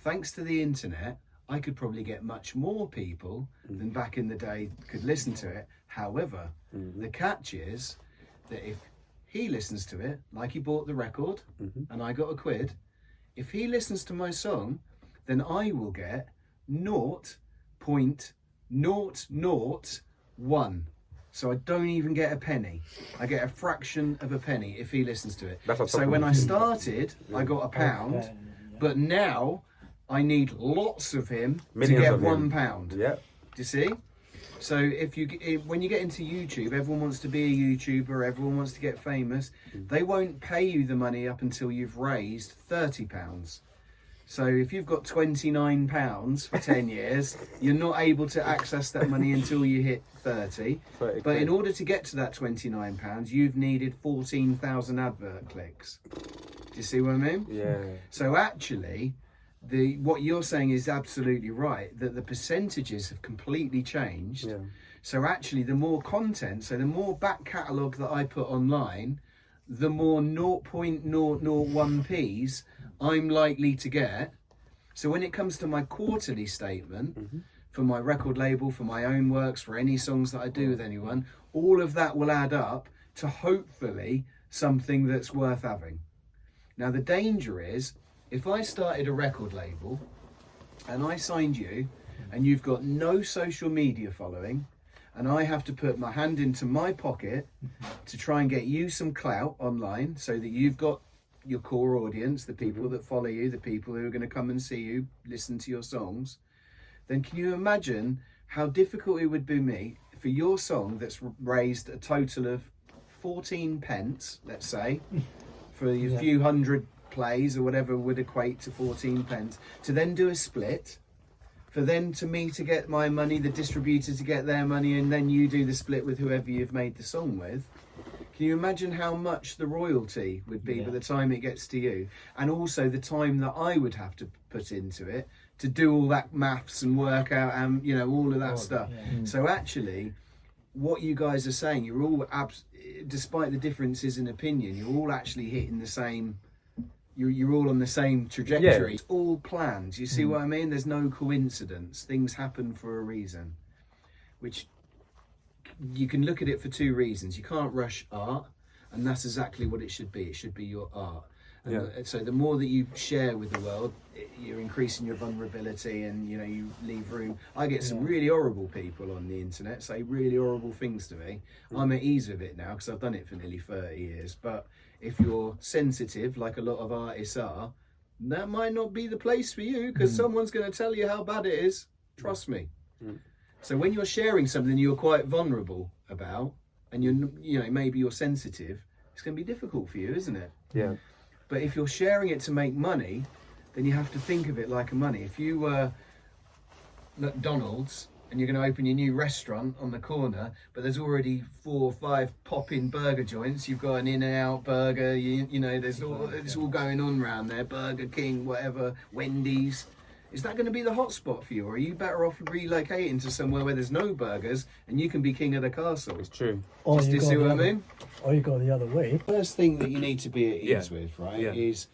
thanks to the internet, I could probably get much more people than back in the day could listen to it. However, the catch is that if he listens to it, like he bought the record and I got £1, if he listens to my song, then I will get 0.0001. So I don't even get a penny. I get a fraction of a penny if he listens to it. So when I started, I got £1, but now I need lots of him to get £1. Yeah. Do you see? So when you get into YouTube, everyone wants to be a YouTuber, everyone wants to get famous. They won't pay you the money up until you've raised £30. So if you've got £29 for 10 years, you're not able to access that money until you hit 30. But in order to get to that £29, you've needed 14,000 advert clicks. Do you see what I mean? Yeah. So actually, what you're saying is absolutely right, that the percentages have completely changed. Yeah. So actually, the more content, so the more back catalogue that I put online, the more 0.001p's I'm likely to get. So when it comes to my quarterly statement, for my record label, for my own works, for any songs that I do with anyone, all of that will add up to hopefully something that's worth having. Now the danger is, if I started a record label and I signed you and you've got no social media following, and I have to put my hand into my pocket to try and get you some clout online so that you've got your core audience, the people that follow you, the people who are going to come and see you, listen to your songs, then can you imagine how difficult it would be me for your song that's raised a total of 14 pence, let's say, for a few hundred plays or whatever would equate to 14 pence, to then do a split, for then to me to get my money, the distributor to get their money, and then you do the split with whoever you've made the song with. Can you imagine how much the royalty would be by the time it gets to you? And also the time that I would have to put into it to do all that maths and work out and, you know, all of that stuff. Yeah. So actually, what you guys are saying, you're all, despite the differences in opinion, you're all actually hitting the same, you're all on the same trajectory. Yeah. It's all planned. You see what I mean? There's no coincidence. Things happen for a reason, which you can look at it for two reasons. You can't rush art, and that's exactly what it should be. It should be your art. And so the more that you share with the world, you're increasing your vulnerability, and you know, you leave room. I get some really horrible people on the internet say really horrible things to me. I'm at ease with it now because I've done it for nearly 30 years. But if you're sensitive, like a lot of artists are, that might not be the place for you, because someone's going to tell you how bad it is. Trust me. So when you're sharing something you're quite vulnerable about, and you know, maybe you're sensitive, it's going to be difficult for you, isn't it? Yeah. But if you're sharing it to make money, then you have to think of it like a money. If you were McDonald's and you're going to open your new restaurant on the corner, but there's already 4 or 5 pop-in burger joints, you've got an In-N-Out burger, you know, it's all going on around there, Burger King, whatever, Wendy's. Is that going to be the hot spot for you, or are you better off relocating to somewhere where there's no burgers and you can be king of the castle? It's true. Just to see what I mean? Or you go the other way. First thing that you need to be at ease with, right, is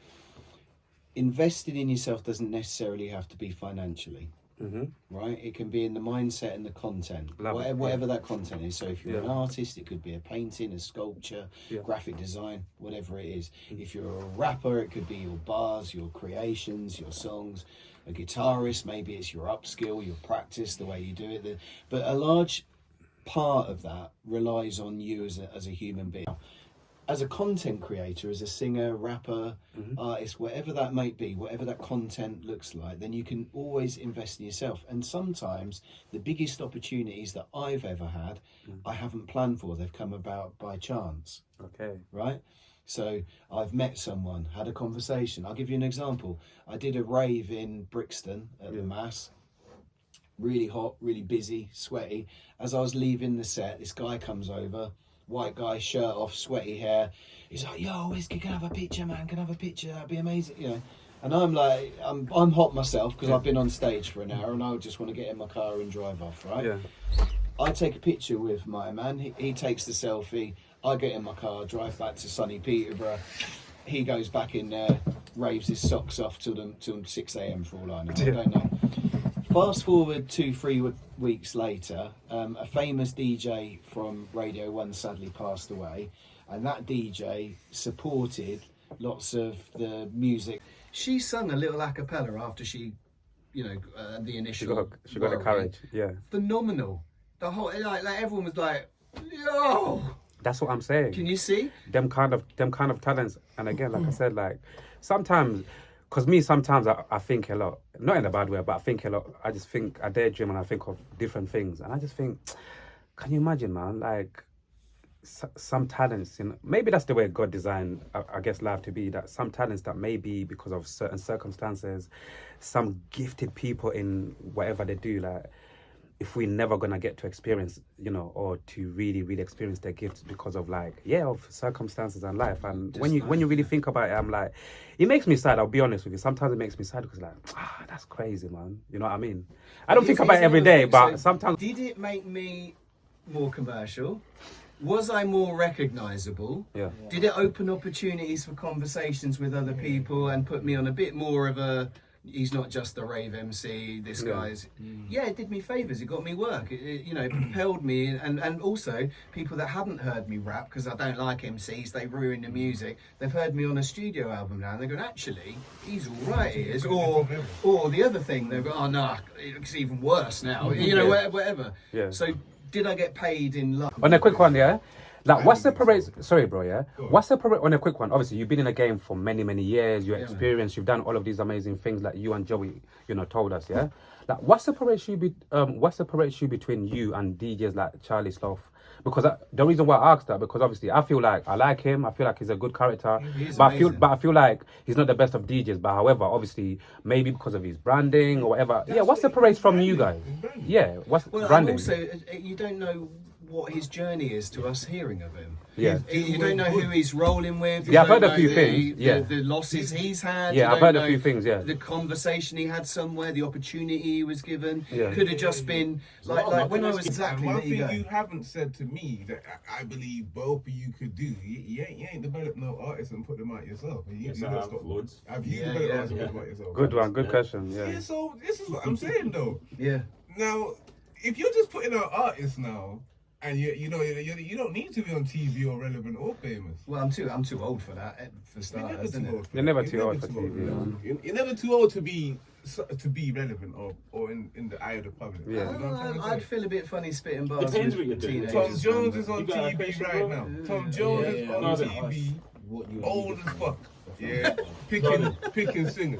investing in yourself doesn't necessarily have to be financially, right? It can be in the mindset and the content, whatever that content is. So if you're an artist, it could be a painting, a sculpture, graphic design, whatever it is. If you're a rapper, it could be your bars, your creations, your songs. A guitarist, maybe it's your upskill, your practice, the way you do it. But a large part of that relies on you as a human being. As a content creator, as a singer, rapper, artist, whatever that might be, whatever that content looks like, then you can always invest in yourself. And sometimes the biggest opportunities that I've ever had, I haven't planned for. They've come about by chance. Okay. Right? So I've met someone, had a conversation. I'll give you an example. I did a rave in Brixton at the Mass. Really hot, really busy, sweaty. As I was leaving the set, this guy comes over, white guy, shirt off, sweaty hair. He's like, "Yo, Whizzkid, can I have a picture, man? Can I have a picture? That'd be amazing." You know. And I'm like, I'm hot myself because I've been on stage for an hour and I just want to get in my car and drive off, right? Yeah. I take a picture with my man. He takes the selfie. I get in my car, drive back to sunny Peterborough. He goes back in there, raves his socks off till 6 a.m. for all I know. I don't know. Fast forward 2-3 weeks later, a famous DJ from Radio 1 sadly passed away, and that DJ supported lots of the music. She sung a little a cappella after she, the initial. She got the courage, yeah. Phenomenal. The whole like everyone was like, yo. That's what I'm saying. Can you see? Them kind of talents. And again, like I said, like sometimes, because me, sometimes I think a lot, not in a bad way, but I think a lot. I just think, I daydream and I think of different things. And I just think, can you imagine, man, like some talents, maybe that's the way God designed, I guess, life to be, that some talents that maybe because of certain circumstances, some gifted people in whatever they do, like, if we're never gonna get to experience, or to really, really experience their gifts because of of circumstances and life. And when you really think about it, I'm like, it makes me sad. I'll be honest with you. Sometimes it makes me sad because that's crazy, man. You know what I mean? I don't think about it every day, but sometimes. Did it make me more commercial? Was I more recognisable? Yeah. Did it open opportunities for conversations with other people and put me on a bit more of a, he's not just a rave MC, this guy's... Yeah, it did me favours, it got me work, it propelled me, and also people that hadn't heard me rap, because I don't like MCs, they ruin the music, they've heard me on a studio album now, and they're going, actually, he's alright, he is, or the other thing, they've got, oh no, it's even worse now, whatever. Yeah. So, did I get paid in love? On a quick one, yeah? Like, what's the parade? Sorry, bro, yeah? What's the parade? On a quick one, obviously, you've been in the game for many, many years. You're experienced. You've done all of these amazing things like you and Joey, told us, yeah? Like, what's the parade issue between you and DJs like Charlie Sloth? Because the reason why I asked that, because obviously I feel like I like him. I feel like he's a good character. But I feel like he's not the best of DJs. But however, obviously, maybe because of his branding or whatever. Yeah, what separates from you guys? Yeah, what's branding? And also, you don't know what his journey is to us hearing of him. Yeah. You don't know who he's rolling with. Yeah, I've heard a few things. Yeah. The losses he's had. Yeah, I've heard a few things, yeah. The conversation he had somewhere, the opportunity he was given. Yeah. Could have just been like when I was exactly one there you thing go. you haven't said to me that I believe both of you could do. You ain't developed no artists and put them out yourself. Have you developed artists and put them out yourself? Good one, good question. Yeah, so this is what I'm saying though. Yeah. Now, if you're just putting out artists now, and you don't need to be on TV or relevant or famous. Well, I'm too old for that. For starters, isn't it? You're never too old for TV. You're never too old to be relevant or in the eye of the public. Yeah. I'd feel a bit funny spitting bars. Depends what you're doing. Tom Jones is on TV right now. Tom Jones is on TV. Old as fuck. Yeah, picking singers.